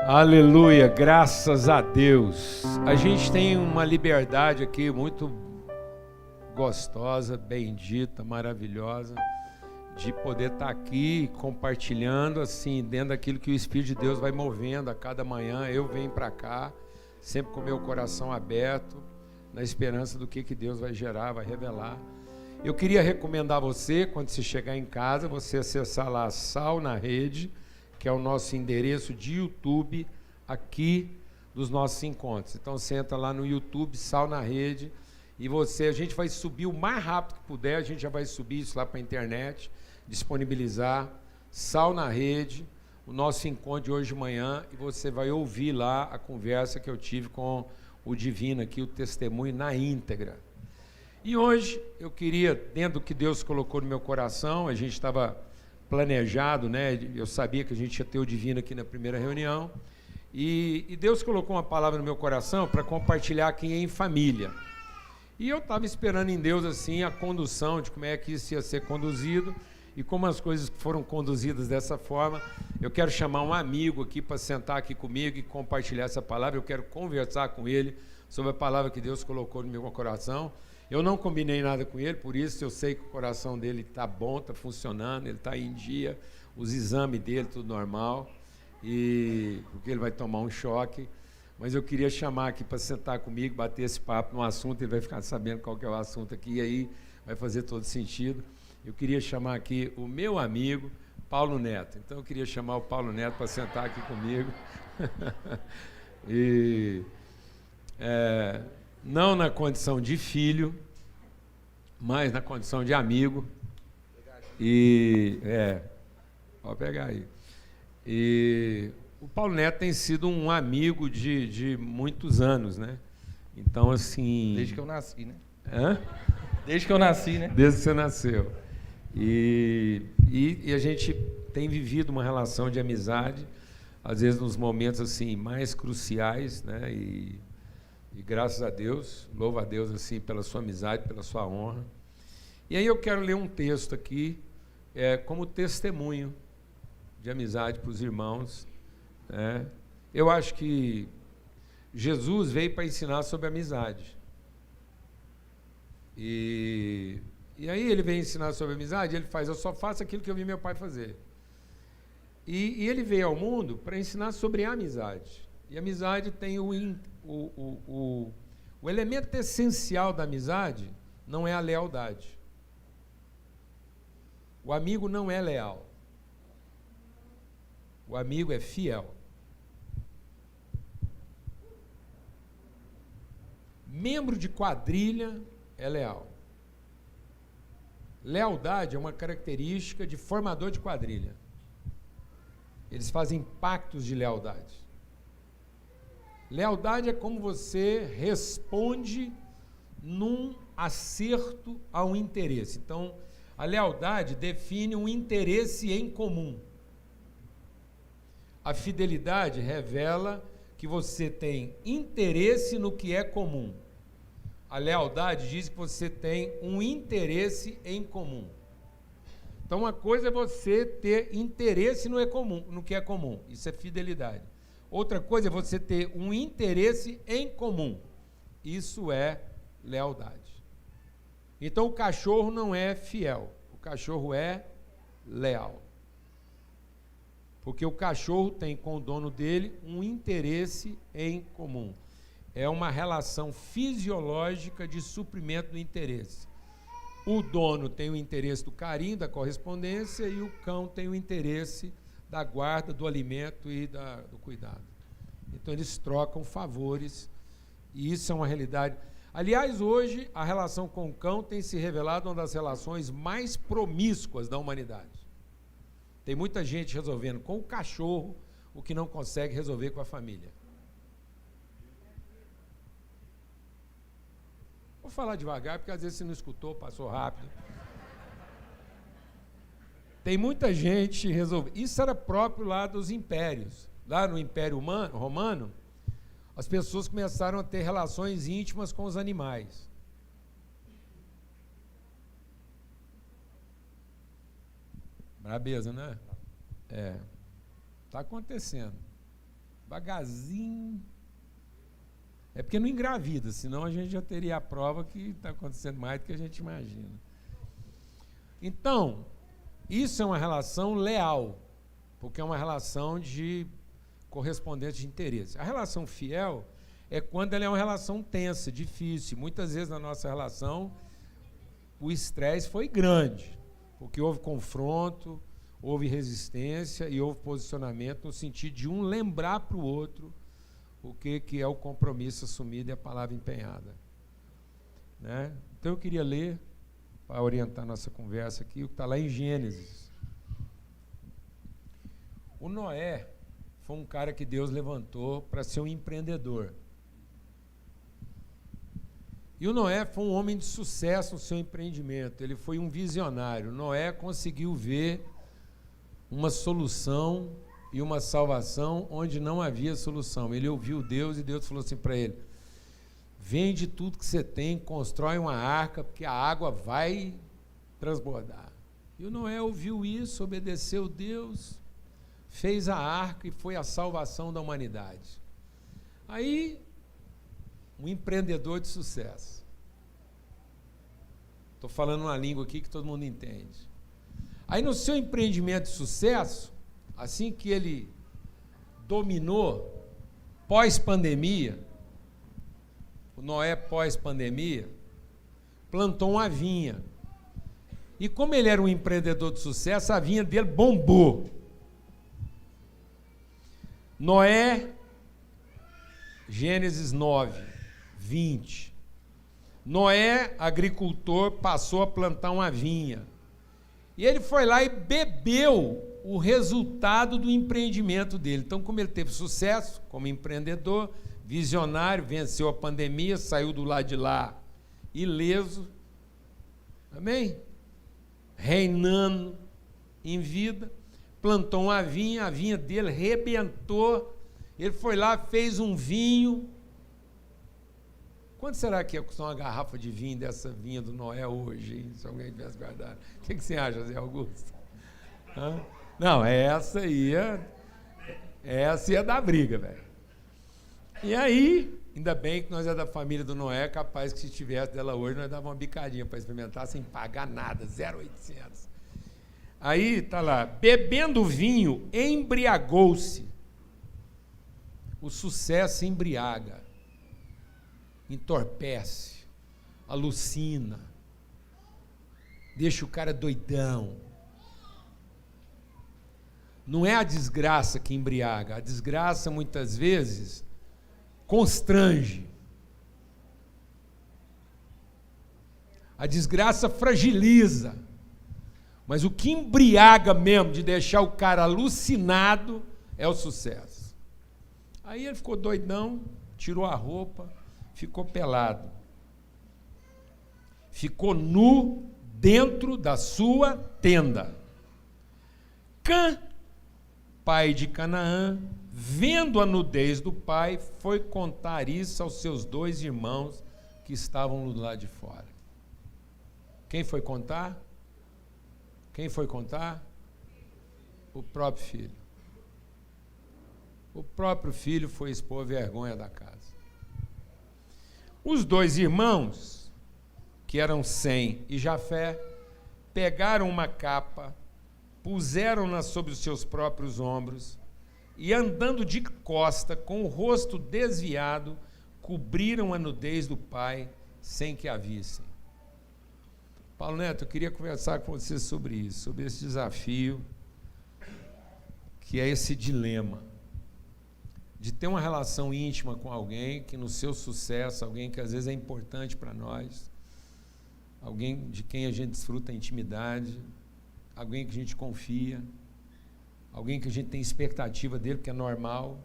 Aleluia, graças a Deus. A gente tem uma liberdade aqui muito gostosa, bendita, maravilhosa, de poder estar aqui compartilhando assim, dentro daquilo que o Espírito de Deus vai movendo a cada manhã. Eu venho para cá, sempre com meu coração aberto, na esperança do que Deus vai gerar, vai revelar. Eu queria recomendar a você, quando você chegar em casa, você acessar lá Sal na Rede, que é o nosso endereço de YouTube aqui dos nossos encontros. Então você entra lá no YouTube, Sal na Rede, e a gente vai subir o mais rápido que puder, a gente já vai subir isso lá para a internet, disponibilizar Sal na Rede, o nosso encontro de hoje de manhã, e você vai ouvir lá a conversa que eu tive com o Divino aqui, o testemunho na íntegra. E hoje eu queria, dentro do que Deus colocou no meu coração, a gente estava planejado, né? Eu sabia que a gente ia ter o Divino aqui na primeira reunião, e Deus colocou uma palavra no meu coração para compartilhar aqui em família. E eu estava esperando em Deus assim a condução de como é que isso ia ser conduzido e como as coisas foram conduzidas dessa forma. Eu quero chamar um amigo aqui para sentar aqui comigo e compartilhar essa palavra. Eu quero conversar com ele sobre a palavra que Deus colocou no meu coração. Eu não combinei nada com ele, por isso eu sei que o coração dele está bom, está funcionando, ele está em dia, os exames dele, tudo normal, e porque ele vai tomar um choque. Mas eu queria chamar aqui para sentar comigo, bater esse papo no assunto, ele vai ficar sabendo qual que é o assunto aqui, e aí vai fazer todo sentido. Eu queria chamar aqui o meu amigo, Paulo Neto. Então eu queria chamar o Paulo Neto para sentar aqui comigo. Não na condição de filho, mas na condição de amigo. Pode pegar aí. E o Paulo Neto tem sido um amigo de muitos anos, né? Então, assim... Desde que eu nasci, né? Hã? Desde que eu nasci, né? Desde que você nasceu. E a gente tem vivido uma relação de amizade, às vezes nos momentos assim mais cruciais, né? E graças a Deus, louvo a Deus assim pela sua amizade, pela sua honra. E aí eu quero ler um texto aqui, como testemunho de amizade para os irmãos. Eu acho que Jesus veio para ensinar sobre amizade. E aí ele vem ensinar sobre amizade, ele faz, eu só faço aquilo que eu vi meu pai fazer. E ele veio ao mundo para ensinar sobre a amizade. E a amizade tem o elemento essencial da amizade não é a lealdade. O amigo não é leal. O amigo é fiel. Membro de quadrilha é leal. Lealdade é uma característica de formador de quadrilha. Eles fazem pactos de lealdade. Lealdade é como você responde num acerto a um interesse. Então, a lealdade define um interesse em comum. A fidelidade revela que você tem interesse no que é comum. A lealdade diz que você tem um interesse em comum. Então, uma coisa é você ter interesse no que é comum. Isso é fidelidade. Outra coisa é você ter um interesse em comum. Isso é lealdade. Então, o cachorro não é fiel. O cachorro é leal. Porque o cachorro tem com o dono dele um interesse em comum. É uma relação fisiológica de suprimento do interesse. O dono tem o interesse do carinho, da correspondência, e o cão tem o interesse da guarda, do alimento e do cuidado. Então, eles trocam favores, e isso é uma realidade. Aliás, hoje, a relação com o cão tem se revelado uma das relações mais promíscuas da humanidade. Tem muita gente resolvendo com o cachorro o que não consegue resolver com a família. Vou falar devagar, porque às vezes você não escutou, passou rápido. Tem muita gente resolvendo. Isso era próprio lá dos impérios. Lá no Império Romano, as pessoas começaram a ter relações íntimas com os animais. Brabeza, né? Está acontecendo. Devagarzinho. É porque não engravida, senão a gente já teria a prova que está acontecendo mais do que a gente imagina. Então, isso é uma relação leal, porque é uma relação de correspondente de interesse. A relação fiel é quando ela é uma relação tensa, difícil. Muitas vezes na nossa relação o estresse foi grande, porque houve confronto, houve resistência e houve posicionamento no sentido de um lembrar para o outro o que é o compromisso assumido e a palavra empenhada. Né? Então eu queria ler, para orientar nossa conversa aqui, o que está lá em Gênesis. O Noé foi um cara que Deus levantou para ser um empreendedor. E o Noé foi um homem de sucesso no seu empreendimento, ele foi um visionário. Noé conseguiu ver uma solução e uma salvação onde não havia solução. Ele ouviu Deus e Deus falou assim para ele: vende tudo que você tem, constrói uma arca, porque a água vai transbordar. E o Noé ouviu isso, obedeceu Deus, fez a arca e foi a salvação da humanidade. Aí, um empreendedor de sucesso. Estou falando uma língua aqui que todo mundo entende. Aí, no seu empreendimento de sucesso, assim que ele dominou, pós-pandemia, o Noé pós-pandemia, plantou uma vinha. E como ele era um empreendedor de sucesso, a vinha dele bombou. Noé, Gênesis 9, 20. Noé, agricultor, passou a plantar uma vinha. E ele foi lá e bebeu o resultado do empreendimento dele. Então, como ele teve sucesso como empreendedor, visionário, venceu a pandemia, saiu do lado de lá ileso, amém? Reinando em vida, plantou uma vinha, a vinha dele rebentou, ele foi lá, fez um vinho. Quanto será que custar uma garrafa de vinho dessa vinha do Noé hoje, hein? Se alguém tivesse guardado? O que você acha, Zé Augusto? Hã? Não, essa ia dar briga, velho. E aí, ainda bem que nós é da família do Noé, capaz que se tivesse dela hoje, nós dávamos uma bicadinha para experimentar sem pagar nada, 0,800. Aí, tá lá, bebendo vinho, embriagou-se. O sucesso embriaga, entorpece, alucina, deixa o cara doidão. Não é a desgraça que embriaga, a desgraça muitas vezes constrange. A desgraça fragiliza. Mas o que embriaga mesmo, de deixar o cara alucinado, é o sucesso. Aí ele ficou doidão, tirou a roupa, ficou pelado. Ficou nu dentro da sua tenda. Cã, pai de Canaã, vendo a nudez do pai, foi contar isso aos seus 2 irmãos que estavam do lado de fora. Quem foi contar? Quem foi contar? O próprio filho. O próprio filho foi expor a vergonha da casa. Os 2 irmãos, que eram Sem e Jafé, pegaram uma capa, puseram-na sobre os seus próprios ombros e, andando de costa, com o rosto desviado, cobriram a nudez do pai sem que a vissem. Paulo Neto, eu queria conversar com você sobre isso, sobre esse desafio, que é esse dilema de ter uma relação íntima com alguém que no seu sucesso, alguém que às vezes é importante para nós, alguém de quem a gente desfruta a intimidade, alguém que a gente confia, alguém que a gente tem expectativa dele, porque é normal.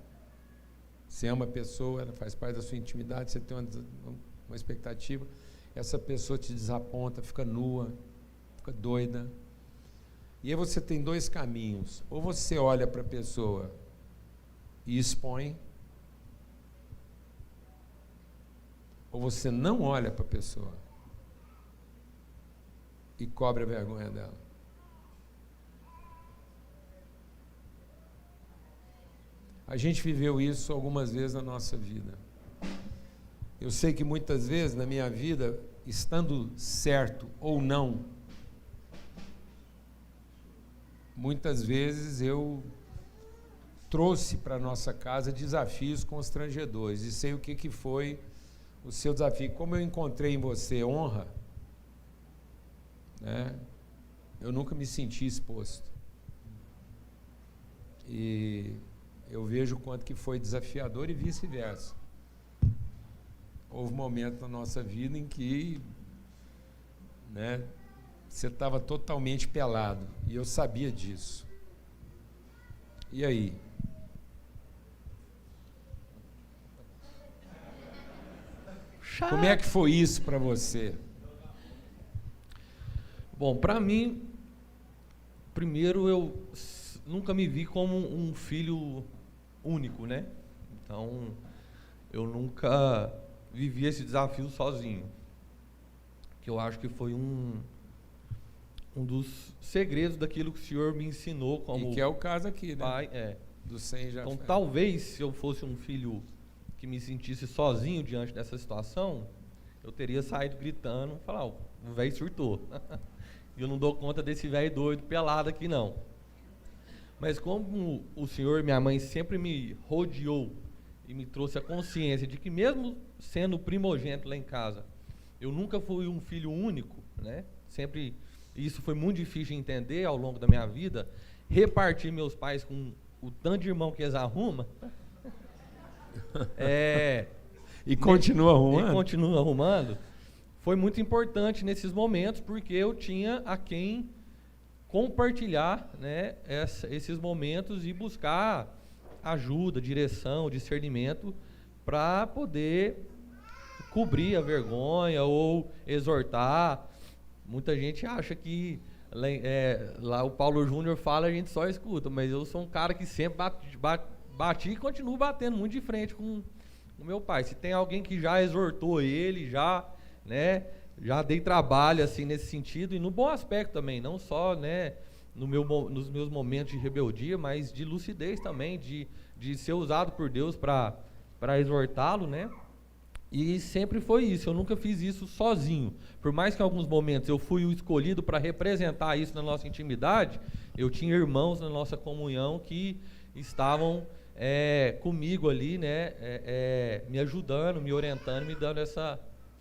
Você ama a pessoa, ela faz parte da sua intimidade, você tem uma expectativa, essa pessoa te desaponta, fica nua, fica doida. E aí você tem 2 caminhos: ou você olha para a pessoa e expõe, ou você não olha para a pessoa e cobre a vergonha dela. A gente viveu isso algumas vezes na nossa vida. Eu sei que muitas vezes na minha vida, estando certo ou não, muitas vezes eu trouxe para a nossa casa desafios constrangedores. E sei o que foi o seu desafio. Como eu encontrei em você honra, né, eu nunca me senti exposto. E eu vejo o quanto que foi desafiador e vice-versa. Houve momentos na nossa vida em que, né, você estava totalmente pelado, e eu sabia disso. E aí? Como é que foi isso para você? Bom, para mim, primeiro eu nunca me vi como um filho único, né? Então, eu nunca vivi esse desafio sozinho. Que eu acho que foi um dos segredos daquilo que o Senhor me ensinou como e que é o caso aqui, né? Pai, do 100 já. Então, talvez, se eu fosse um filho que me sentisse sozinho diante dessa situação, eu teria saído gritando, falar, o velho surtou. E eu não dou conta desse velho doido pelado aqui, não. Mas como o Senhor e minha mãe sempre me rodeou e me trouxe a consciência de que mesmo sendo primogênito lá em casa, eu nunca fui um filho único, né? Sempre, isso foi muito difícil de entender ao longo da minha vida, repartir meus pais com o tanto de irmão que eles arrumam. E continua arrumando? E continua arrumando. Foi muito importante nesses momentos, porque eu tinha a quem compartilhar, né, esses momentos e buscar ajuda, direção, discernimento, para poder cobrir a vergonha ou exortar. Muita gente acha que lá o Paulo Júnior fala, a gente só escuta, mas eu sou um cara que sempre bati e continuo batendo muito de frente com o meu pai. Se tem alguém que já exortou ele, já dei trabalho assim nesse sentido, e no bom aspecto também, não só, né, nos meus momentos de rebeldia, mas de lucidez também, de ser usado por Deus para exortá-lo, né? E sempre foi isso, eu nunca fiz isso sozinho. Por mais que em alguns momentos eu fui o escolhido para representar isso na nossa intimidade, eu tinha irmãos na nossa comunhão que estavam comigo ali, né, me ajudando, me orientando, me dando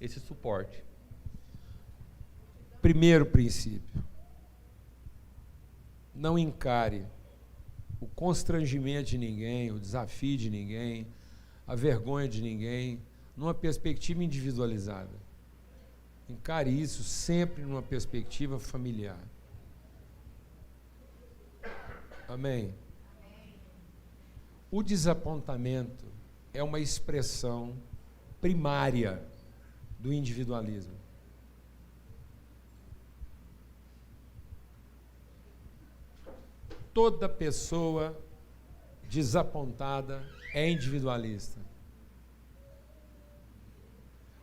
esse suporte. Primeiro princípio: não encare o constrangimento de ninguém, o desafio de ninguém, a vergonha de ninguém, numa perspectiva individualizada. Encare isso sempre numa perspectiva familiar. Amém? O desapontamento é uma expressão primária do individualismo. Toda pessoa desapontada é individualista.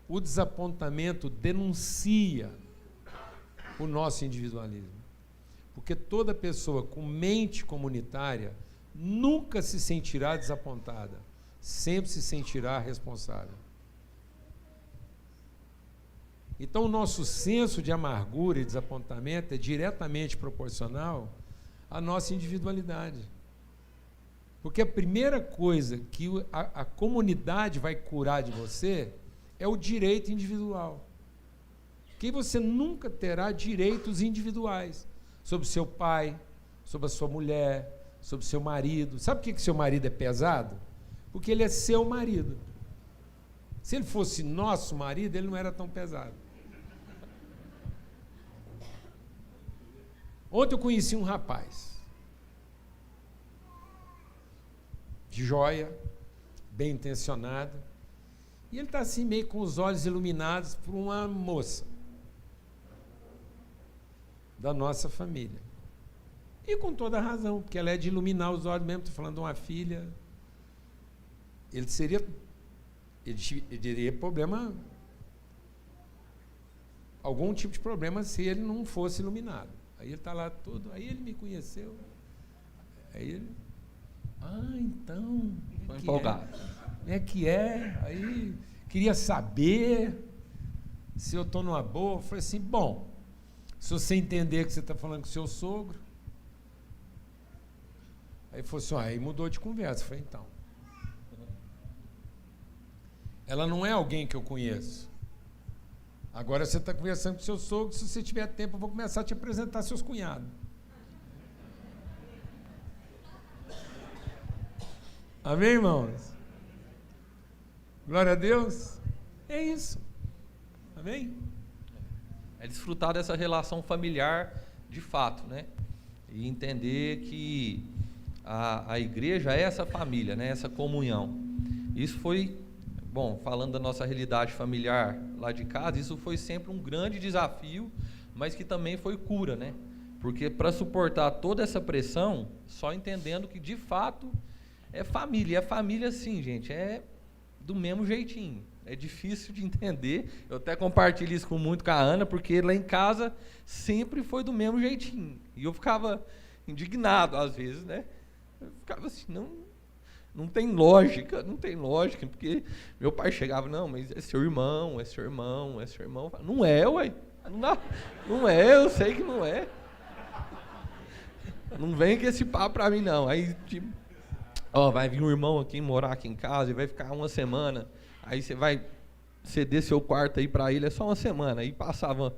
O desapontamento denuncia o nosso individualismo. Porque toda pessoa com mente comunitária nunca se sentirá desapontada, sempre se sentirá responsável. Então, o nosso senso de amargura e desapontamento é diretamente proporcional à nossa individualidade. Porque a primeira coisa que a comunidade vai curar de você é o direito individual. Porque você nunca terá direitos individuais sobre seu pai, sobre a sua mulher, sobre seu marido. Sabe por que seu marido é pesado? Porque ele é seu marido. Se ele fosse nosso marido, ele não era tão pesado. Ontem eu conheci um rapaz de joia, bem intencionado, e ele está assim meio com os olhos iluminados por uma moça da nossa família. E com toda a razão, porque ela é de iluminar os olhos mesmo. Estou falando de uma filha. Ele teria problema, algum tipo de problema, se ele não fosse iluminado. Aí ele está lá todo, aí ele me conheceu, aí ele, Então. Estou empolgado. Aí queria saber se eu estou numa boa. Eu falei assim, bom, se você entender que você está falando com o seu sogro. Aí falou assim, aí mudou de conversa. Eu falei, então. Ela não é alguém que eu conheço. Agora você está conversando com o seu sogro, se você tiver tempo eu vou começar a te apresentar seus cunhados. Amém, irmãos? Glória a Deus. É isso. Amém? É desfrutar dessa relação familiar de fato, né? E entender que a igreja é essa família, né? Essa comunhão. Isso foi, bom, falando da nossa realidade familiar lá de casa, isso foi sempre um grande desafio, mas que também foi cura, né? Porque para suportar toda essa pressão, só entendendo que de fato é família. E a família, sim, gente, é do mesmo jeitinho. É difícil de entender. Eu até compartilho isso muito com a Ana, porque lá em casa sempre foi do mesmo jeitinho. E eu ficava indignado às vezes, né? Eu ficava assim, não tem lógica, porque meu pai chegava, não, mas é seu irmão, é seu irmão, é seu irmão. Eu falava, não é, ué. Não é, eu sei que não é. Não vem com esse papo pra mim, não. Aí, tipo, vai vir um irmão aqui morar aqui em casa e vai ficar uma semana. Aí você vai ceder seu quarto aí para ele, é só uma semana. Aí passava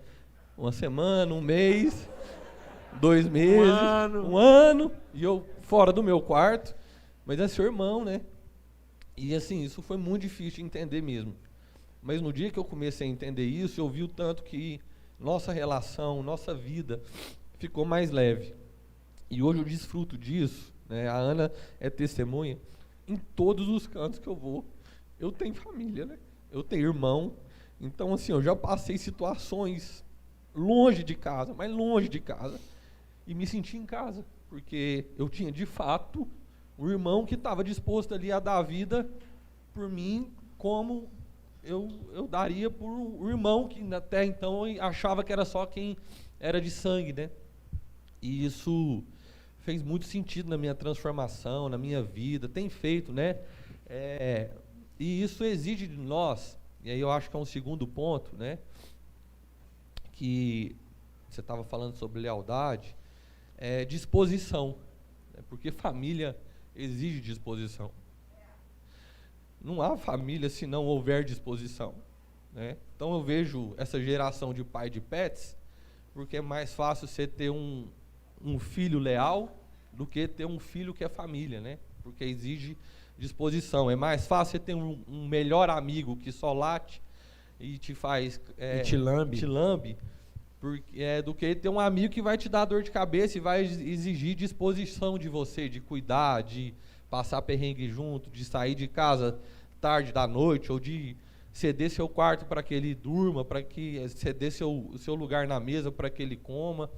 uma semana, um mês, 2 meses, um ano, e eu fora do meu quarto. Mas é seu irmão, né? E assim, isso foi muito difícil de entender mesmo. Mas no dia que eu comecei a entender isso, eu vi o tanto que nossa relação, nossa vida ficou mais leve. E hoje eu desfruto disso, né? A Ana é testemunha. Em todos os cantos que eu vou, eu tenho família, né? Eu tenho irmão. Então, assim, eu já passei situações longe de casa, mas longe de casa, e me senti em casa, porque eu tinha, de fato, um irmão que estava disposto ali a dar a vida por mim, como eu daria por um irmão que até então eu achava que era só quem era de sangue, né? E isso fez muito sentido na minha transformação, na minha vida, tem feito, né? E isso exige de nós, e aí eu acho que é um segundo ponto, né? Que você estava falando sobre lealdade, disposição, né? Porque família exige disposição. Não há família se não houver disposição, né? Então eu vejo essa geração de pai de pets, porque é mais fácil você ter um filho leal do que ter um filho que é família, né? Porque exige disposição. É mais fácil você ter um melhor amigo que só late e te faz... e te lambe. Porque, do que ter um amigo que vai te dar dor de cabeça e vai exigir disposição de você, de cuidar, de passar perrengue junto, de sair de casa tarde da noite, ou de ceder seu quarto para que ele durma, para que ceder seu lugar na mesa para que ele coma.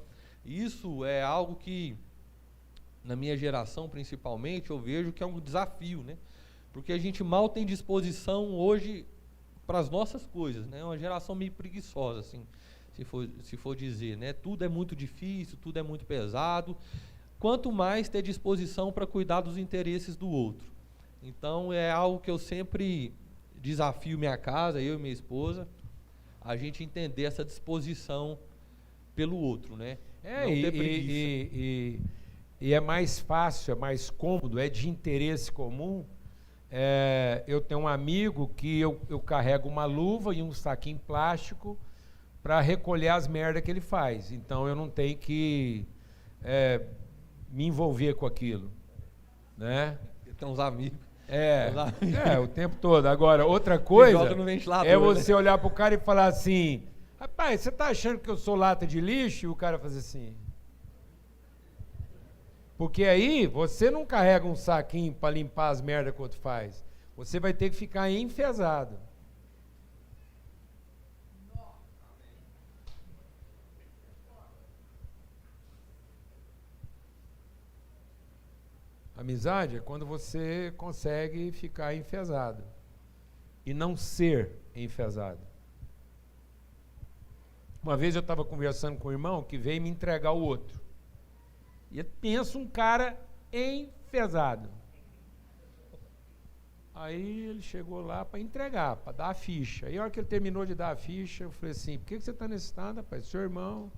Isso é algo que, na minha geração principalmente, eu vejo que é um desafio, né? Porque a gente mal tem disposição hoje para as nossas coisas, né? É uma geração meio preguiçosa, assim, se for dizer, né? Tudo é muito difícil, tudo é muito pesado. Quanto mais ter disposição para cuidar dos interesses do outro. Então, é algo que eu sempre desafio minha casa, eu e minha esposa, a gente entender essa disposição pelo outro, né? Não ter preguiça. E é mais fácil, é mais cômodo, é de interesse comum. Eu tenho um amigo que eu carrego uma luva e um saquinho plástico para recolher as merdas que ele faz. Então eu não tenho que me envolver com aquilo, né? Tem uns amigos. O tempo todo. Agora, outra coisa é você, né, olhar pro cara e falar assim: rapaz, você tá achando que eu sou lata de lixo? E o cara fazer assim. Porque aí você não carrega um saquinho para limpar as merdas que o outro faz. Você vai ter que ficar enfesado. Amizade é quando você consegue ficar enfesado e não ser enfesado. Uma vez eu estava conversando com um irmão que veio me entregar o outro. E pensa um cara enfesado. Aí ele chegou lá para entregar, para dar a ficha. Aí a hora que ele terminou de dar a ficha, eu falei assim, por que você está nesse estado, rapaz? Seu irmão?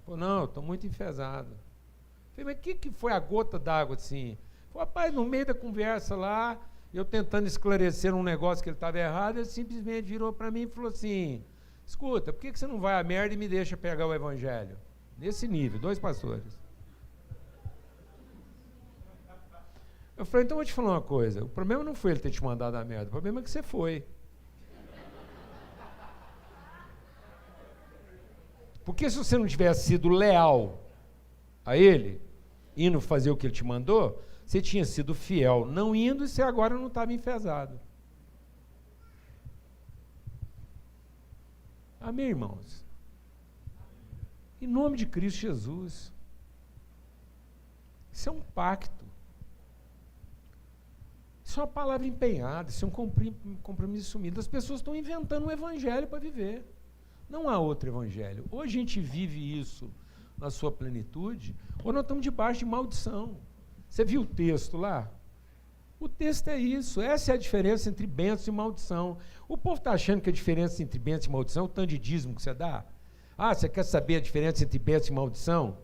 Falou, não, eu estou muito enfesado. Eu falei, mas o que foi a gota d'água assim? Falei, rapaz, no meio da conversa lá, eu tentando esclarecer um negócio que ele estava errado, ele simplesmente virou para mim e falou assim, escuta, por que você não vai à merda e me deixa pegar o evangelho? Nesse nível, 2 pastores. Eu falei, então eu vou te falar uma coisa, o problema não foi ele ter te mandado a merda, o problema é que você foi. Porque se você não tivesse sido leal a ele, indo fazer o que ele te mandou, você tinha sido fiel não indo e você agora não estava enfesado. Amém, irmãos? Em nome de Cristo Jesus. Isso é um pacto. Isso é uma palavra empenhada, isso é um compromisso assumido. As pessoas estão inventando um evangelho para viver. Não há outro evangelho. Ou a gente vive isso na sua plenitude, ou nós estamos debaixo de maldição. Você viu o texto lá? O texto é isso. Essa é a diferença entre bênção e maldição. O povo está achando que a diferença entre bênção e maldição é o tanto de dízimo que você dá. Ah, você quer saber a diferença entre bênção e maldição?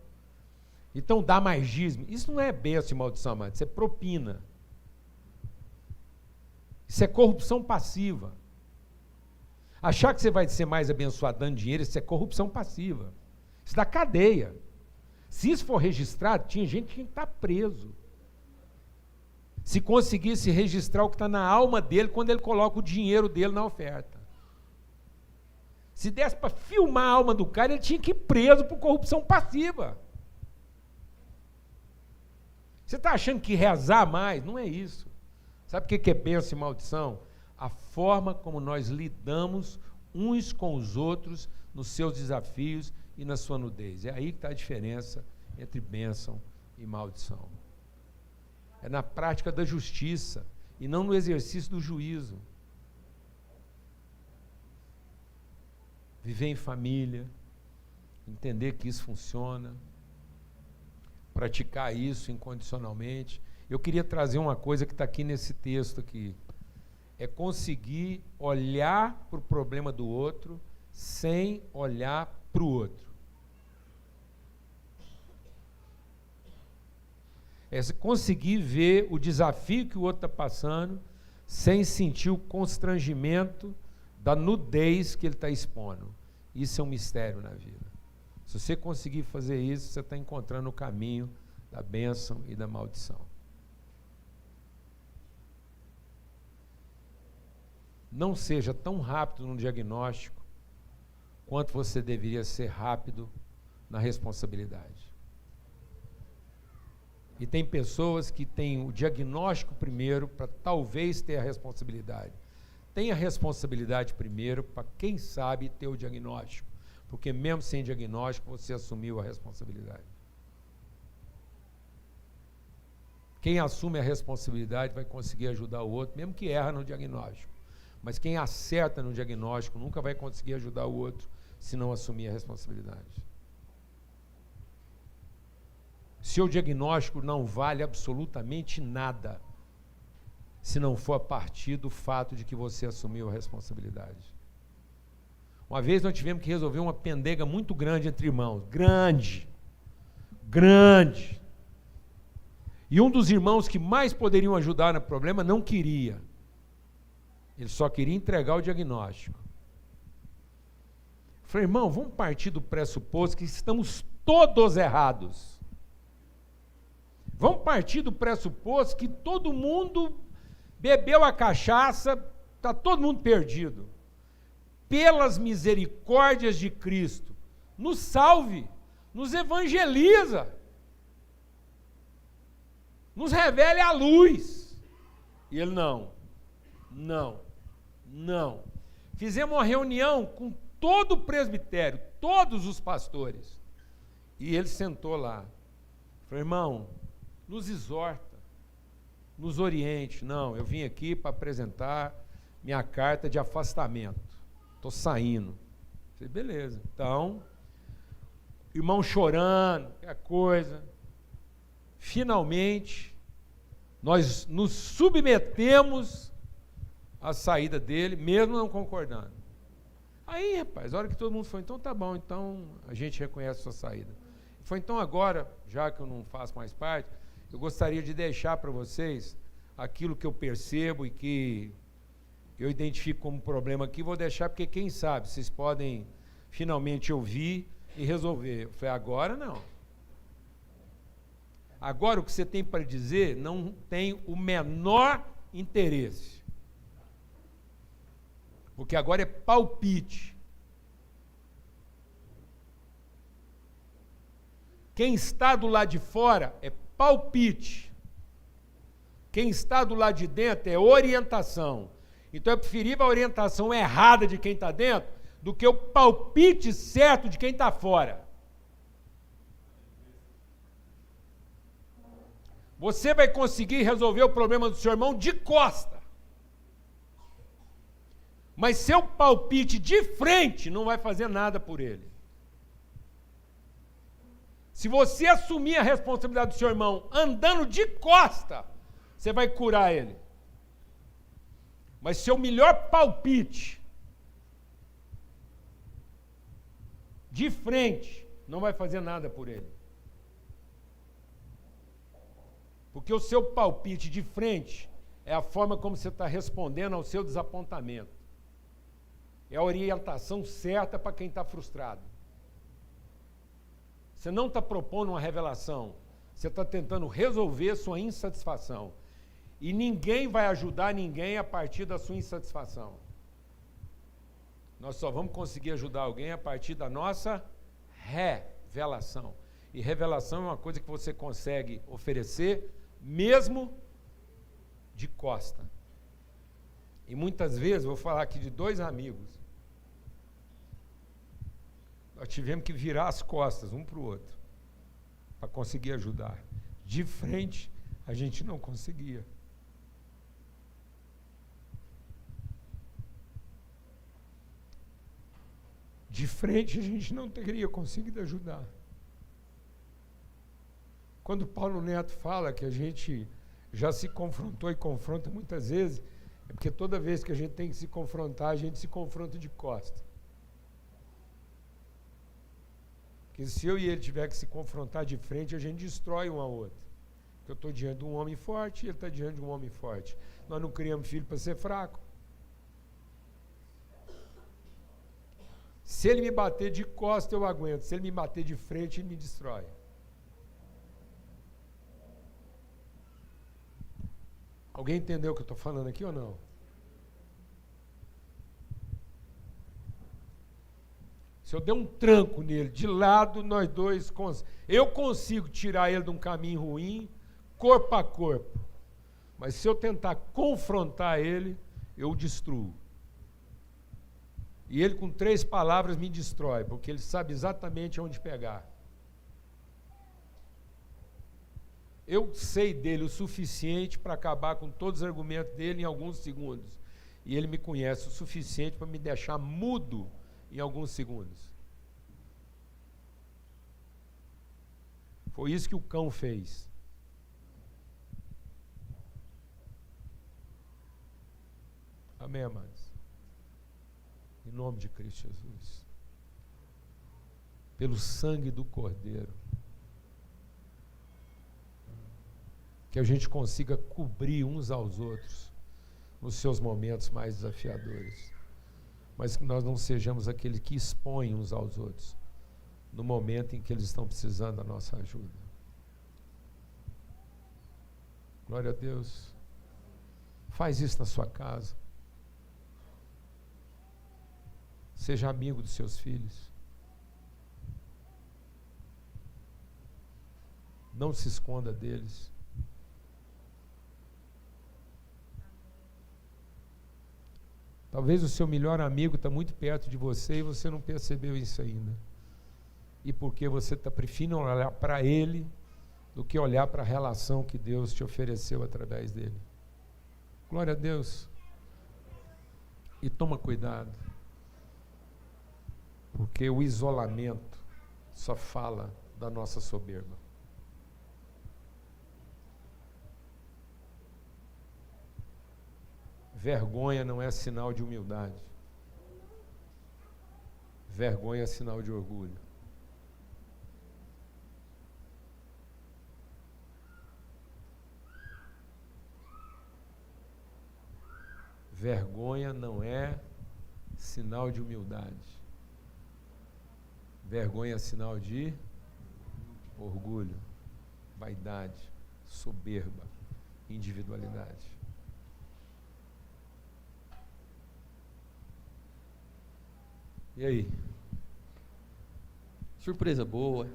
Então dá mais dízimo. Isso não é bênção e maldição, mas isso é propina. Isso é corrupção passiva. Achar que você vai ser mais abençoado dando dinheiro, isso é corrupção passiva. Isso dá cadeia. Se isso for registrado, tinha gente que tinha que estar preso. Se conseguisse registrar o que está na alma dele quando ele coloca o dinheiro dele na oferta. Se desse para filmar a alma do cara, ele tinha que ir preso por corrupção passiva. Você está achando que rezar mais? Não é isso. Sabe o que é bênção e maldição? A forma como nós lidamos uns com os outros nos seus desafios e na sua nudez. É aí que está a diferença entre bênção e maldição. É na prática da justiça e não no exercício do juízo. Viver em família, entender que isso funciona, praticar isso incondicionalmente. Eu queria trazer uma coisa que está aqui nesse texto aqui. É conseguir olhar para o problema do outro sem olhar para o outro. É conseguir ver o desafio que o outro está passando sem sentir o constrangimento da nudez que ele está expondo. Isso é um mistério na vida. Se você conseguir fazer isso, você está encontrando o caminho da bênção e da maldição. Não seja tão rápido no diagnóstico quanto você deveria ser rápido na responsabilidade. E tem pessoas que têm o diagnóstico primeiro para talvez ter a responsabilidade. Tenha a responsabilidade primeiro para, quem sabe, ter o diagnóstico. Porque mesmo sem diagnóstico, você assumiu a responsabilidade. Quem assume a responsabilidade vai conseguir ajudar o outro, mesmo que erra no diagnóstico. Mas quem acerta no diagnóstico nunca vai conseguir ajudar o outro se não assumir a responsabilidade. Seu diagnóstico não vale absolutamente nada se não for a partir do fato de que você assumiu a responsabilidade. Uma vez nós tivemos que resolver uma pendega muito grande entre irmãos. Grande. E um dos irmãos que mais poderiam ajudar no problema não queria. Ele só queria entregar o diagnóstico. Eu falei, irmão, vamos partir do pressuposto que estamos todos errados. Vamos partir do pressuposto que todo mundo bebeu a cachaça, está todo mundo perdido. Pelas misericórdias de Cristo, nos salve, nos evangeliza, nos revele a luz. E ele não. Fizemos uma reunião com todo o presbitério, todos os pastores. E ele sentou lá. Falei, irmão, nos exorta, nos oriente. Não, eu vim aqui para apresentar minha carta de afastamento. Estou saindo. Falei, beleza. Então, irmão chorando, que coisa. Finalmente, nós nos submetemos a saída dele, mesmo não concordando. Aí, rapaz, a hora que todo mundo falou, então tá bom, então a gente reconhece a sua saída. Foi então agora, já que eu não faço mais parte, eu gostaria de deixar para vocês aquilo que eu percebo e que eu identifico como problema aqui, vou deixar porque quem sabe vocês podem finalmente ouvir e resolver. Eu falei, agora não. Agora o que você tem para dizer não tem o menor interesse. Porque agora é palpite. Quem está do lado de fora é palpite. Quem está do lado de dentro é orientação. Então é preferível a orientação errada de quem está dentro do que o palpite certo de quem está fora. Você vai conseguir resolver o problema do seu irmão de costa. Mas seu palpite de frente não vai fazer nada por ele. Se você assumir a responsabilidade do seu irmão andando de costa, você vai curar ele. Mas seu melhor palpite de frente não vai fazer nada por ele. Porque o seu palpite de frente é a forma como você está respondendo ao seu desapontamento. É a orientação certa para quem está frustrado. Você não está propondo uma revelação, você está tentando resolver sua insatisfação. E ninguém vai ajudar ninguém a partir da sua insatisfação. Nós só vamos conseguir ajudar alguém a partir da nossa revelação. E revelação é uma coisa que você consegue oferecer mesmo de costa. E muitas vezes, vou falar aqui de 2 amigos, nós tivemos que virar as costas um para o outro para conseguir ajudar. De frente, a gente não conseguia. De frente, a gente não teria conseguido ajudar. Quando Paulo Neto fala que a gente já se confrontou e confronta muitas vezes, é porque toda vez que a gente tem que se confrontar, a gente se confronta de costa. Porque se eu e ele tiver que se confrontar de frente, a gente destrói um ao outro. Porque eu estou diante de um homem forte e ele está diante de um homem forte. Nós não criamos filho para ser fraco. Se ele me bater de costa, eu aguento. Se ele me bater de frente, ele me destrói. Alguém entendeu o que eu estou falando aqui ou não? Se eu der um tranco nele, de lado, nós dois, eu consigo tirar ele de um caminho ruim, corpo a corpo. Mas se eu tentar confrontar ele, eu o destruo. E ele, com 3 palavras, me destrói, porque ele sabe exatamente onde pegar. Eu sei dele o suficiente para acabar com todos os argumentos dele em alguns segundos. E ele me conhece o suficiente para me deixar mudo em alguns segundos. Foi isso que o cão fez. Amém, amados? Em nome de Cristo Jesus. Pelo sangue do Cordeiro. Que a gente consiga cobrir uns aos outros nos seus momentos mais desafiadores. Mas que nós não sejamos aqueles que expõem uns aos outros no momento em que eles estão precisando da nossa ajuda. Glória a Deus. Faz isso na sua casa. Seja amigo dos seus filhos. Não se esconda deles. Talvez o seu melhor amigo está muito perto de você e você não percebeu isso ainda. E porque você está preferindo olhar para ele do que olhar para a relação que Deus te ofereceu através dele. Glória a Deus. E toma cuidado. Porque o isolamento só fala da nossa soberba. Vergonha não é sinal de humildade. Vergonha é sinal de orgulho. Vergonha não é sinal de humildade. Vergonha é sinal de orgulho, vaidade, soberba, individualidade. E aí? Surpresa boa.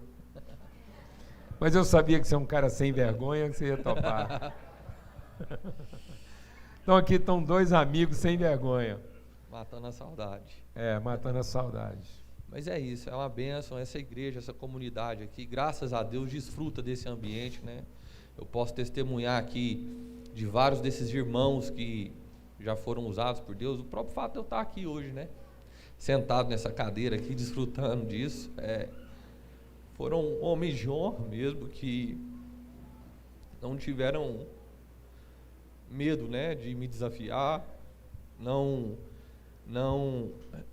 Mas eu sabia que você é um cara sem vergonha, que você ia topar. Então aqui estão dois amigos sem vergonha. Matando a saudade. Matando a saudade. Mas é isso, é uma bênção, essa igreja, essa comunidade aqui, graças a Deus, desfruta desse ambiente, né? Eu posso testemunhar aqui de vários desses irmãos que já foram usados por Deus, o próprio fato de eu estar aqui hoje, né? Sentado nessa cadeira aqui, desfrutando disso. Foram homens de honra mesmo, que não tiveram medo, né, de me desafiar, não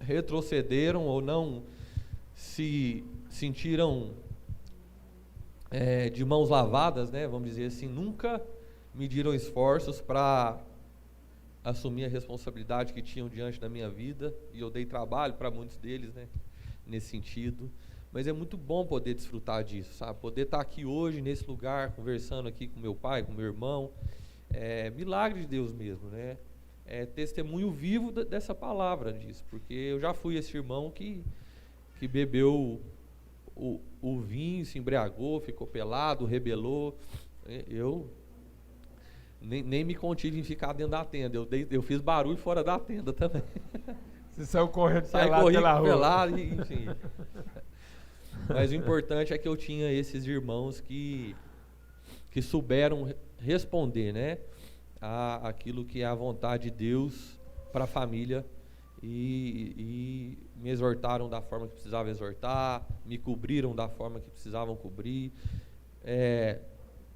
retrocederam ou não se sentiram de mãos lavadas, né, vamos dizer assim, nunca mediram esforços para assumir a responsabilidade que tinham diante da minha vida, e eu dei trabalho para muitos deles, né, nesse sentido. Mas é muito bom poder desfrutar disso, sabe? Poder estar aqui hoje, nesse lugar, conversando aqui com meu pai, com meu irmão. Milagre de Deus mesmo, né? É testemunho vivo dessa palavra disso, porque eu já fui esse irmão que bebeu o vinho, se embriagou, ficou pelado, rebelou. Eu nem me contive em ficar dentro da tenda, eu fiz barulho fora da tenda também. Você saiu correndo pelado pela rua. Pelado, enfim. Mas o importante é que eu tinha esses irmãos que souberam responder, né, aquilo que é a vontade de Deus para a família, e me exortaram da forma que precisava exortar, me cobriram da forma que precisavam cobrir,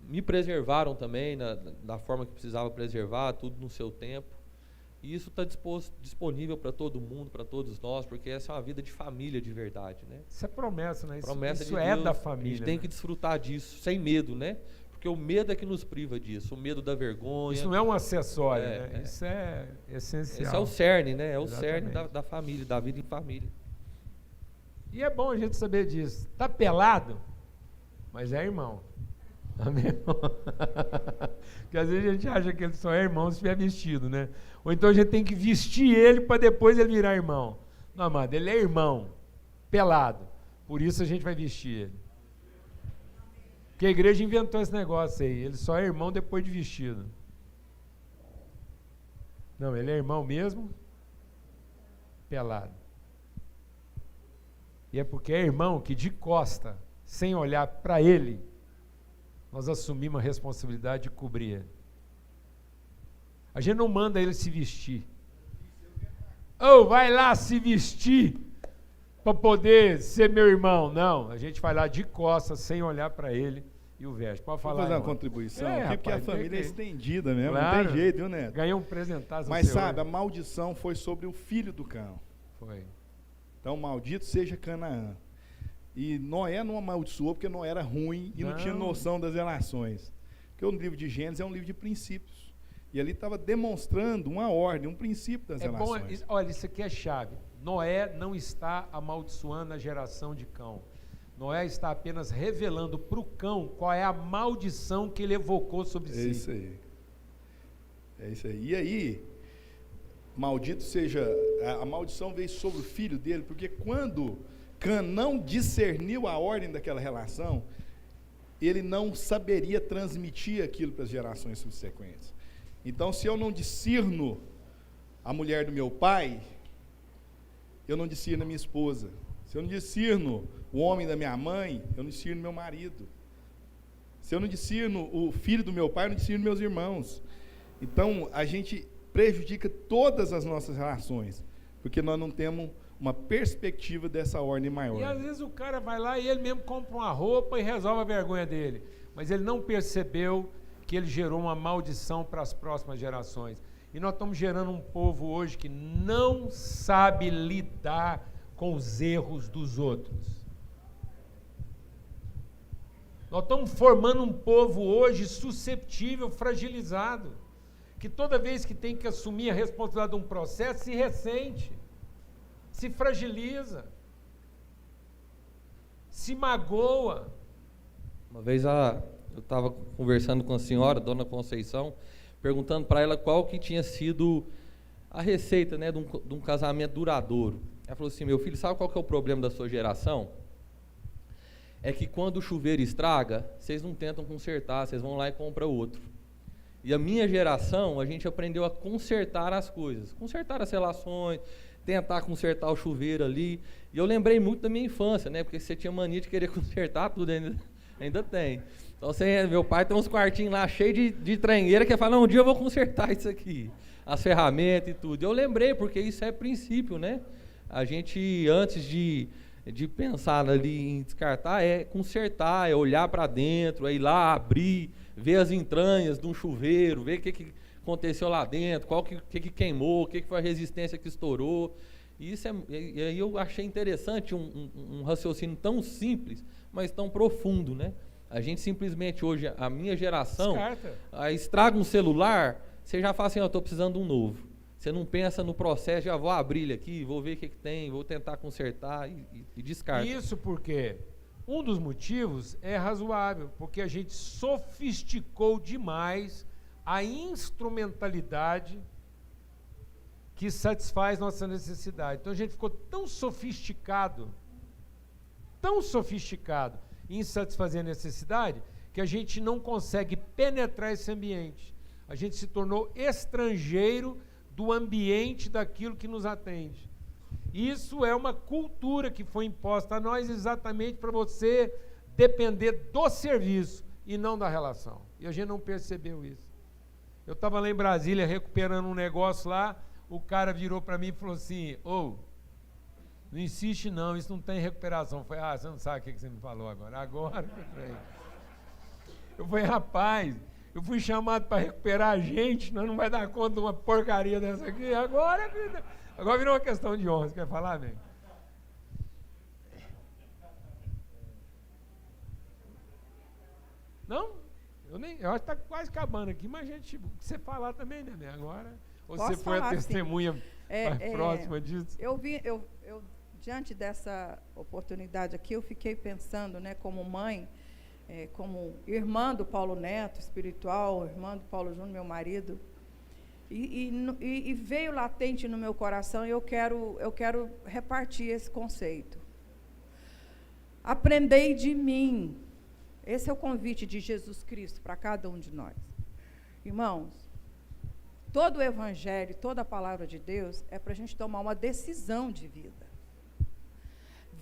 me preservaram também da forma que precisava preservar, tudo no seu tempo. E isso está disponível para todo mundo, para todos nós, porque essa é uma vida de família de verdade, né? Isso é promessa, né? Promessa isso de é Deus, da família. A gente tem que desfrutar disso, sem medo, né? Porque o medo é que nos priva disso, o medo da vergonha. Isso não é um acessório, né? Isso é essencial. Esse é o cerne, né? É o Exatamente. cerne da família, da vida em família. E é bom a gente saber disso. Tá pelado, mas é irmão. Amém? Porque às vezes a gente acha que ele só é irmão se estiver vestido, né? Ou então a gente tem que vestir ele para depois ele virar irmão. Não, amado, ele é irmão, pelado. Por isso a gente vai vestir ele. Porque a igreja inventou esse negócio aí. Ele só é irmão depois de vestido. Não, ele é irmão mesmo, pelado. E é porque é irmão que de costa, sem olhar para ele, nós assumimos a responsabilidade de cobrir ele. A gente não manda ele se vestir. Vai lá se vestir para poder ser meu irmão. Não, a gente vai lá de costas, sem olhar para ele e o veste. Pode falar. Vou fazer uma contribuição aqui, porque a família é estendida mesmo, claro, não tem jeito, viu, Neto? Ganhou um presentaço. Mas sabe, a maldição foi sobre o filho do Cão. Foi. Então, maldito seja Canaã. E Noé não amaldiçoou porque Noé era ruim e não tinha noção das relações. Porque o livro de Gênesis é um livro de princípios. E ali estava demonstrando uma ordem, um princípio das relações. Bom, olha, isso aqui é chave. Noé não está amaldiçoando a geração de Cão. Noé está apenas revelando para o Cão qual é a maldição que ele evocou sobre si. É isso aí. É isso aí. E aí, maldito seja, a maldição veio sobre o filho dele, porque quando Cã não discerniu a ordem daquela relação, ele não saberia transmitir aquilo para as gerações subsequentes. Então, se eu não discerno a mulher do meu pai, eu não discerno a minha esposa. Se eu não discerno o homem da minha mãe, eu não discerno meu marido. Se eu não discerno o filho do meu pai, eu não discerno meus irmãos. Então, a gente prejudica todas as nossas relações, porque nós não temos uma perspectiva dessa ordem maior. E às vezes o cara vai lá e ele mesmo compra uma roupa e resolve a vergonha dele. Mas ele não percebeu que ele gerou uma maldição para as próximas gerações. E nós estamos gerando um povo hoje que não sabe lidar com os erros dos outros. Nós estamos formando um povo hoje susceptível, fragilizado, que toda vez que tem que assumir a responsabilidade de um processo, se ressente, se fragiliza, se magoa. Uma vez eu estava conversando com a senhora, Dona Conceição, perguntando para ela qual que tinha sido a receita, né, de um casamento duradouro. Ela falou assim: meu filho, sabe qual que é o problema da sua geração? É que quando o chuveiro estraga, vocês não tentam consertar, vocês vão lá e compram outro. E a minha geração, a gente aprendeu a consertar as coisas, consertar as relações, tentar consertar o chuveiro ali. E eu lembrei muito da minha infância, né, porque você tinha mania de querer consertar tudo, ainda tem. Então, meu pai tem uns quartinhos lá cheios de trangueira, que ele fala: não, um dia eu vou consertar isso aqui, as ferramentas e tudo. Eu lembrei, porque isso é princípio, né? A gente, antes de pensar ali em descartar, é consertar, é olhar para dentro, é ir lá, abrir, ver as entranhas de um chuveiro, ver o que aconteceu lá dentro, o que queimou, o que foi a resistência que estourou. E aí eu achei interessante um raciocínio tão simples, mas tão profundo, né? A gente simplesmente hoje, a minha geração, estraga um celular, você já fala assim: eu estou precisando de um novo. Você não pensa no processo, já vou abrir ele aqui, vou ver o que tem, vou tentar consertar e descarta. Isso porque um dos motivos é razoável, porque a gente sofisticou demais a instrumentalidade que satisfaz nossa necessidade. Então a gente ficou tão sofisticado em satisfazer a necessidade, que a gente não consegue penetrar esse ambiente. A gente se tornou estrangeiro do ambiente daquilo que nos atende. Isso é uma cultura que foi imposta a nós exatamente para você depender do serviço e não da relação. E a gente não percebeu isso. Eu estava lá em Brasília recuperando um negócio lá, o cara virou para mim e falou assim: não insiste não, isso não tem recuperação. Eu falei: você não sabe o que você me falou agora. Agora eu falei: rapaz, eu fui chamado para recuperar a gente, nós não vai dar conta de uma porcaria dessa aqui. Agora virou uma questão de honra. Você quer falar, velho? Não? Eu acho que está quase acabando aqui, mas a gente, o que você falar também, né? Agora, ou você foi a testemunha mais próxima disso? Eu diante dessa oportunidade aqui, eu fiquei pensando, né, como mãe, como irmã do Paulo Neto, espiritual, irmã do Paulo Júnior, meu marido, e veio latente no meu coração, e eu quero repartir esse conceito. Aprendei de mim. Esse é o convite de Jesus Cristo para cada um de nós. Irmãos, todo o Evangelho, toda a palavra de Deus é para a gente tomar uma decisão de vida.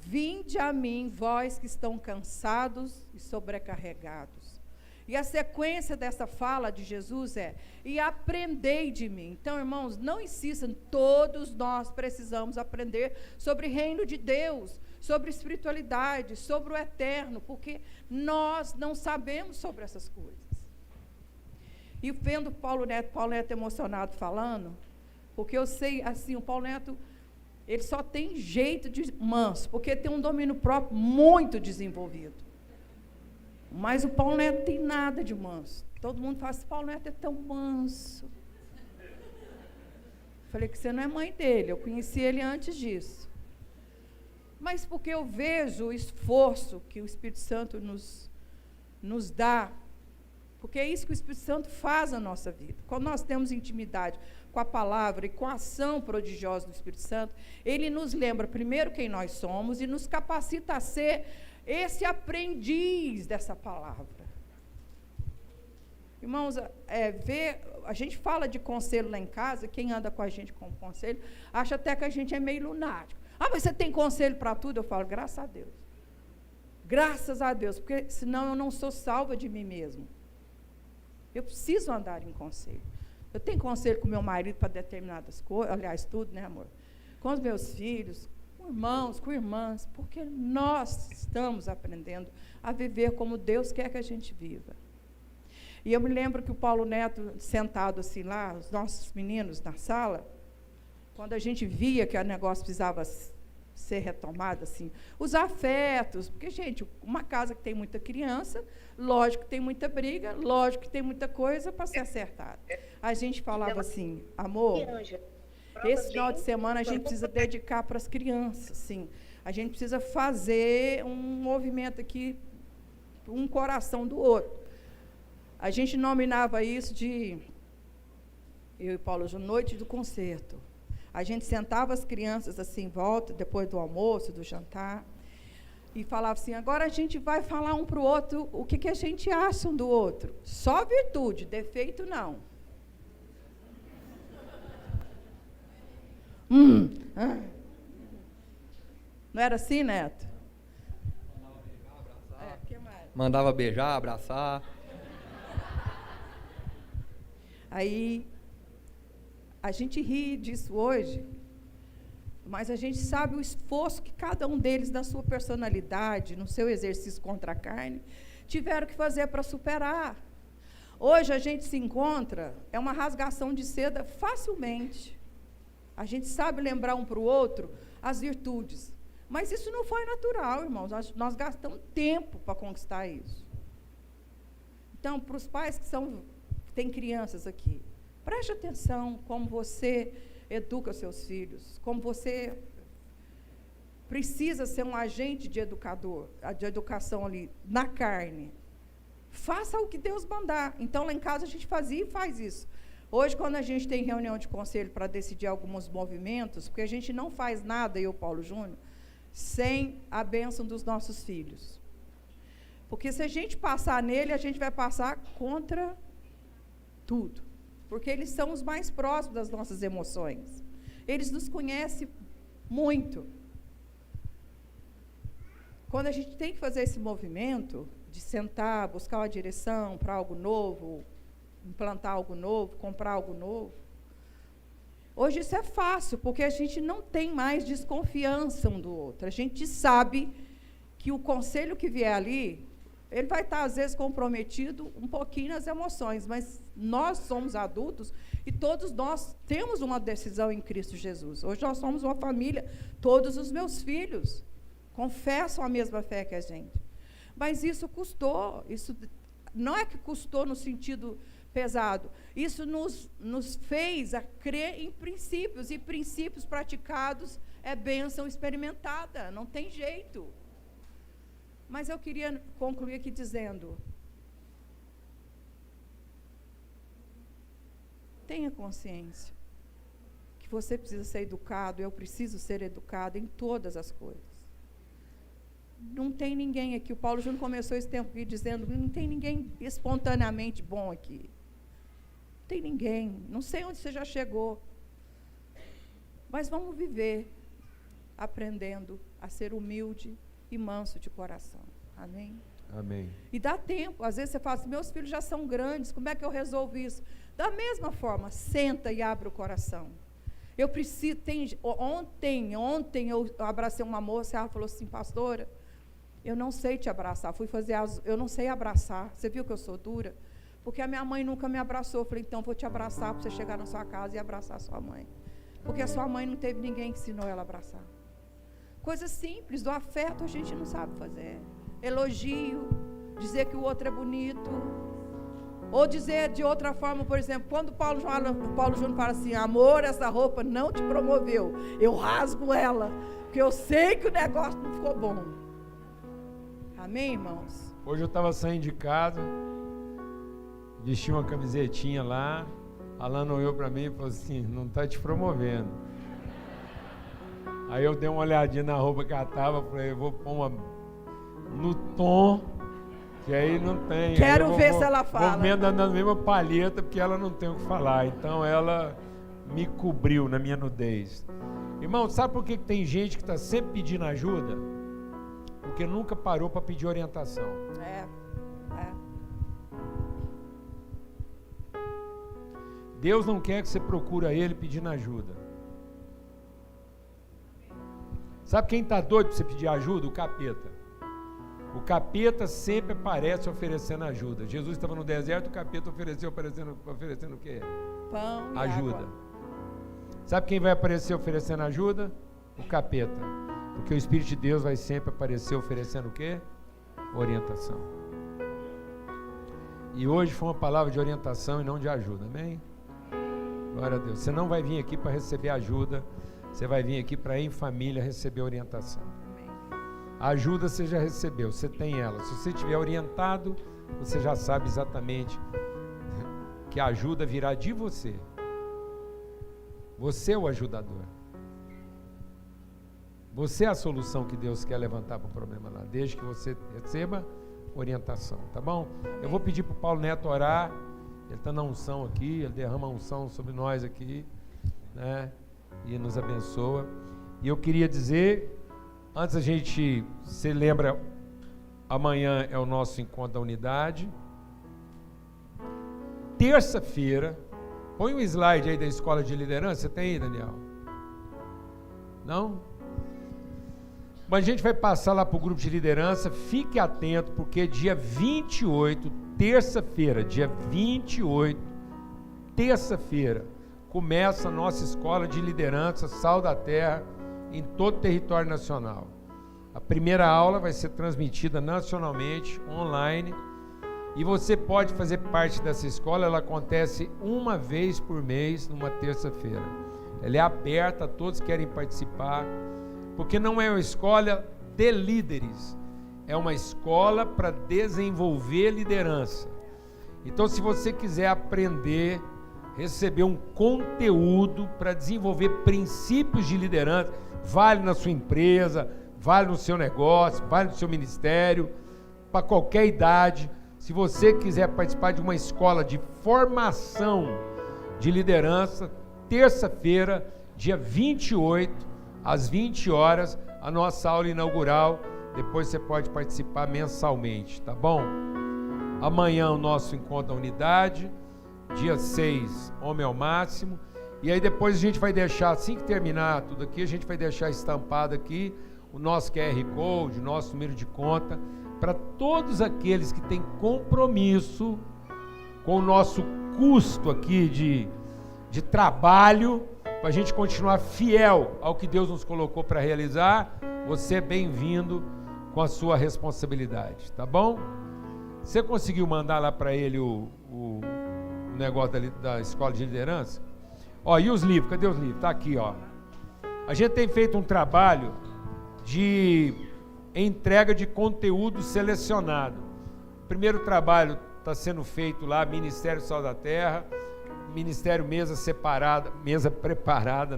Vinde a mim, vós que estão cansados e sobrecarregados. E a sequência dessa fala de Jesus é: e aprendei de mim. Então, irmãos, não insistam, todos nós precisamos aprender sobre o reino de Deus, sobre espiritualidade, sobre o eterno, porque nós não sabemos sobre essas coisas. E vendo Paulo Neto emocionado falando, porque eu sei, assim, o Paulo Neto, ele só tem jeito de manso, porque tem um domínio próprio muito desenvolvido. Mas o Paulo Neto não tem nada de manso. Todo mundo fala assim: Paulo Neto é tão manso. Falei que você não é mãe dele, eu conheci ele antes disso. Mas porque eu vejo o esforço que o Espírito Santo nos dá, porque é isso que o Espírito Santo faz na nossa vida. Quando nós temos intimidade com a palavra e com a ação prodigiosa do Espírito Santo, ele nos lembra primeiro quem nós somos e nos capacita a ser esse aprendiz dessa palavra. Irmãos, a gente fala de conselho lá em casa, quem anda com a gente com conselho, acha até que a gente é meio lunático. Mas você tem conselho para tudo? Eu falo: graças a Deus. Graças a Deus, porque senão eu não sou salva de mim mesmo. Eu preciso andar em conselho. Eu tenho conselho com meu marido para determinadas coisas, aliás, tudo, né, amor? Com os meus filhos, com irmãos, com irmãs, porque nós estamos aprendendo a viver como Deus quer que a gente viva. E eu me lembro que o Paulo Neto, sentado assim lá, os nossos meninos na sala, quando a gente via que o negócio precisava ser retomado, assim, os afetos, porque, gente, uma casa que tem muita criança, lógico que tem muita briga, lógico que tem muita coisa para ser acertada. A gente falava assim, amor, esse final de semana a gente precisa dedicar para as crianças, sim. A gente precisa fazer um movimento aqui, um coração do outro. A gente nominava isso de, eu e Paulo Júnior, noite do concerto. A gente sentava as crianças assim em volta, depois do almoço, do jantar, e falava assim, agora a gente vai falar um para o outro o que a gente acha um do outro. Só virtude, defeito não. Não era assim, Neto? Que mais? Mandava beijar, abraçar. Aí, a gente ri disso hoje, mas a gente sabe o esforço que cada um deles, na sua personalidade, no seu exercício contra a carne, tiveram que fazer para superar. Hoje a gente se encontra, é uma rasgação de seda facilmente. A gente sabe lembrar um para o outro as virtudes. Mas isso não foi natural, irmãos. Nós gastamos tempo para conquistar isso. Então, para os pais que têm crianças aqui, preste atenção como você educa seus filhos, como você precisa ser um agente de educação ali, na carne. Faça o que Deus mandar. Então, lá em casa a gente fazia e faz isso. Hoje, quando a gente tem reunião de conselho para decidir alguns movimentos, porque a gente não faz nada, eu, Paulo Júnior, sem a bênção dos nossos filhos. Porque se a gente passar nele, a gente vai passar contra tudo. Porque eles são os mais próximos das nossas emoções. Eles nos conhecem muito. Quando a gente tem que fazer esse movimento de sentar, buscar uma direção para algo novo, implantar algo novo, comprar algo novo, hoje isso é fácil, porque a gente não tem mais desconfiança um do outro. A gente sabe que o conselho que vier ali, ele vai estar, às vezes, comprometido um pouquinho nas emoções, mas nós somos adultos e todos nós temos uma decisão em Cristo Jesus. Hoje nós somos uma família, todos os meus filhos confessam a mesma fé que a gente. Mas isso custou, isso não é que custou no sentido pesado, isso nos fez a crer em princípios, e princípios praticados é bênção experimentada, não tem jeito. Mas eu queria concluir aqui dizendo, tenha consciência que você precisa ser educado, eu preciso ser educado em todas as coisas. Não tem ninguém aqui, o Paulo Júnior começou esse tempo aqui dizendo, não tem ninguém espontaneamente bom aqui. Não tem ninguém, não sei onde você já chegou. Mas vamos viver aprendendo a ser humilde e manso de coração. Amém? Amém. E dá tempo. Às vezes você fala assim, meus filhos já são grandes, como é que eu resolvo isso? Da mesma forma, senta e abre o coração. Eu preciso, ontem eu abracei uma moça, ela falou assim, pastora, eu não sei te abraçar, eu não sei abraçar, você viu que eu sou dura? Porque a minha mãe nunca me abraçou, eu falei, então vou te abraçar para você chegar na sua casa e abraçar a sua mãe. Porque a sua mãe não teve ninguém que ensinou ela a abraçar. Coisas simples, do afeto a gente não sabe fazer. Elogio, dizer que o outro é bonito, ou dizer de outra forma, por exemplo, quando o Paulo Júnior fala assim, amor, essa roupa não te promoveu, eu rasgo ela, porque eu sei que o negócio não ficou bom. Amém, irmãos? Hoje eu estava saindo de casa, vesti uma camisetinha lá, Alan olhou para mim e falou assim, não está te promovendo. Aí eu dei uma olhadinha na roupa que ela estava, falei, eu vou pôr uma no tom, que aí não tem. Quero ver se ela fala. Vou andando na mesma palheta, porque ela não tem o que falar. Então ela me cobriu na minha nudez. Irmão, sabe por que tem gente que está sempre pedindo ajuda? Porque nunca parou para pedir orientação. Deus não quer que você procure a Ele pedindo ajuda. Sabe quem está doido para você pedir ajuda? O capeta. O capeta sempre aparece oferecendo ajuda. Jesus estava no deserto, o capeta oferecendo o quê? Pão e Ajuda. água. Sabe quem vai aparecer oferecendo ajuda? O capeta. Porque o Espírito de Deus vai sempre aparecer oferecendo o quê? Orientação. E hoje foi uma palavra de orientação e não de ajuda, amém? Glória a Deus. Você não vai vir aqui para receber ajuda, você vai vir aqui para, em família, receber orientação. Amém. A ajuda você já recebeu, você tem ela. Se você estiver orientado, você já sabe exatamente que a ajuda virá de você. Você é o ajudador. Você é a solução que Deus quer levantar para o problema lá, desde que você receba orientação, tá bom? Eu vou pedir para o Paulo Neto orar. Ele está na unção aqui, ele derrama a unção sobre nós aqui, né? E nos abençoa. E eu queria dizer, antes a gente, você lembra, amanhã é o nosso encontro da unidade. Terça-feira, põe um slide aí da escola de liderança, você tem aí, Daniel? Não? Mas a gente vai passar lá para o grupo de liderança, fique atento, porque dia 28, terça-feira, dia 28, terça-feira, começa a nossa escola de liderança Sal da Terra em todo o território nacional. A primeira aula vai ser transmitida nacionalmente, online, e você pode fazer parte dessa escola. Ela acontece uma vez por mês, numa terça-feira. Ela é aberta a todos que querem participar, porque não é uma escola de líderes, é uma escola para desenvolver liderança. Então, se você quiser aprender, receber um conteúdo para desenvolver princípios de liderança, vale na sua empresa, vale no seu negócio, vale no seu ministério, para qualquer idade. Se você quiser participar de uma escola de formação de liderança, terça-feira, dia 28, às 20 horas, a nossa aula inaugural. Depois você pode participar mensalmente, tá bom? Amanhã o nosso encontro da unidade, dia 6, Homem ao Máximo. E aí depois a gente vai deixar, assim que terminar tudo aqui, a gente vai deixar estampado aqui o nosso QR Code, o nosso número de conta, para todos aqueles que têm compromisso com o nosso custo aqui de trabalho, para a gente continuar fiel ao que Deus nos colocou para realizar. Você é bem-vindo com a sua responsabilidade, tá bom? Você conseguiu mandar lá para ele o negócio da escola de liderança? Ó, e os livros? Cadê os livros? Tá aqui, ó. A gente tem feito um trabalho de entrega de conteúdo selecionado. O primeiro trabalho está sendo feito lá, Ministério Sal da Terra, Ministério Mesa Preparada,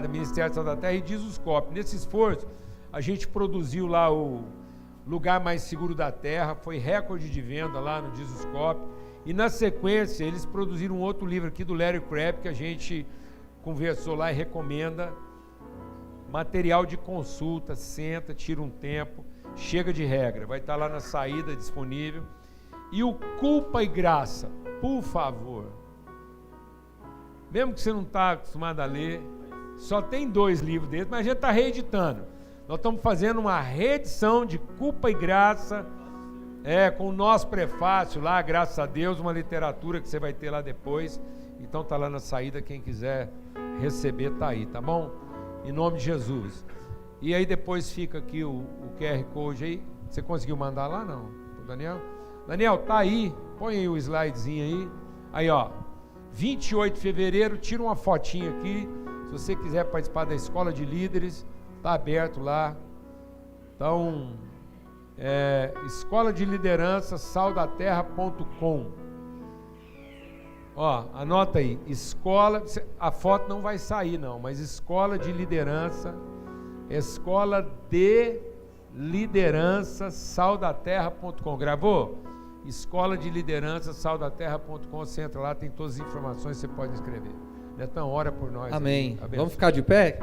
Ministério Sal da Terra e Dizuscope. Nesse esforço, a gente produziu lá o Lugar Mais Seguro da Terra, foi recorde de venda lá no Dizuscope. E na sequência, eles produziram um outro livro aqui do Larry Crabb, que a gente conversou lá e recomenda. Material de consulta, senta, tira um tempo, chega de regra, vai estar lá na saída disponível. E o Culpa e Graça, por favor, mesmo que você não está acostumado a ler, só tem 2 livros dentro, mas a gente está reeditando. Nós estamos fazendo uma reedição de Culpa e Graça, com o nosso prefácio lá, graças a Deus, uma literatura que você vai ter lá depois. Então está lá na saída, quem quiser receber está aí, tá bom? Em nome de Jesus. E aí depois fica aqui o QR Code aí. Você conseguiu mandar lá, não? Pro Daniel? Daniel, tá aí. Põe aí o slidezinho aí. Aí, ó. 28 de fevereiro, tira uma fotinha aqui. Se você quiser participar da escola de líderes, tá aberto lá. Então, escola de liderança, saldaterra.com. Ó, anota aí, escola, a foto não vai sair não, mas escola de liderança, saldaterra.com. Gravou? Escola de liderança, saldaterra.com. Você entra lá, tem todas as informações, você pode escrever. Netão, ora por nós. Amém. Vamos ficar de pé?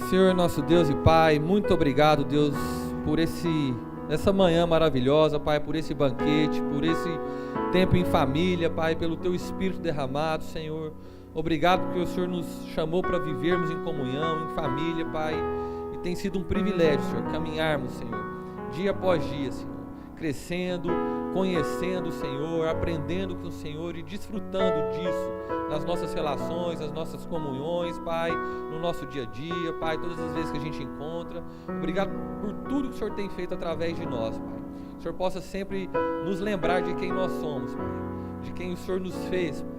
Senhor nosso Deus e Pai, muito obrigado, Deus, por essa manhã maravilhosa, Pai, por esse banquete, por esse tempo em família, Pai, pelo Teu Espírito derramado, Senhor. Obrigado porque o Senhor nos chamou para vivermos em comunhão, em família, Pai. E tem sido um privilégio, Senhor, caminharmos, Senhor, dia após dia, Senhor, crescendo, conhecendo o Senhor, aprendendo com o Senhor e desfrutando disso nas nossas relações, nas nossas comunhões, Pai, no nosso dia a dia, Pai, todas as vezes que a gente encontra. Obrigado por tudo que o Senhor tem feito através de nós, Pai. Que o Senhor possa sempre nos lembrar de quem nós somos, Pai, de quem o Senhor nos fez, Pai,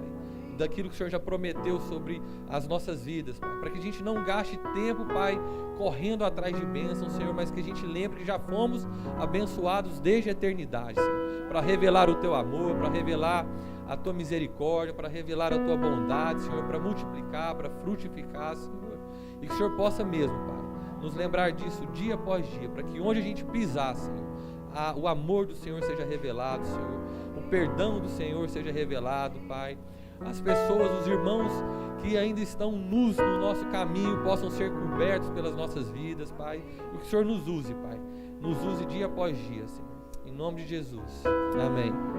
daquilo que o Senhor já prometeu sobre as nossas vidas, Pai, para que a gente não gaste tempo, Pai, correndo atrás de bênçãos, Senhor, mas que a gente lembre que já fomos abençoados desde a eternidade, Senhor, para revelar o Teu amor, para revelar a Tua misericórdia, para revelar a Tua bondade, Senhor, para multiplicar, para frutificar, Senhor, e que o Senhor possa mesmo, Pai, nos lembrar disso dia após dia, para que onde a gente pisar, Senhor, o amor do Senhor seja revelado, Senhor, o perdão do Senhor seja revelado, Pai. As pessoas, os irmãos que ainda estão nus no nosso caminho possam ser cobertos pelas nossas vidas, Pai. E que o Senhor nos use, Pai. Nos use dia após dia, Senhor. Em nome de Jesus. Amém.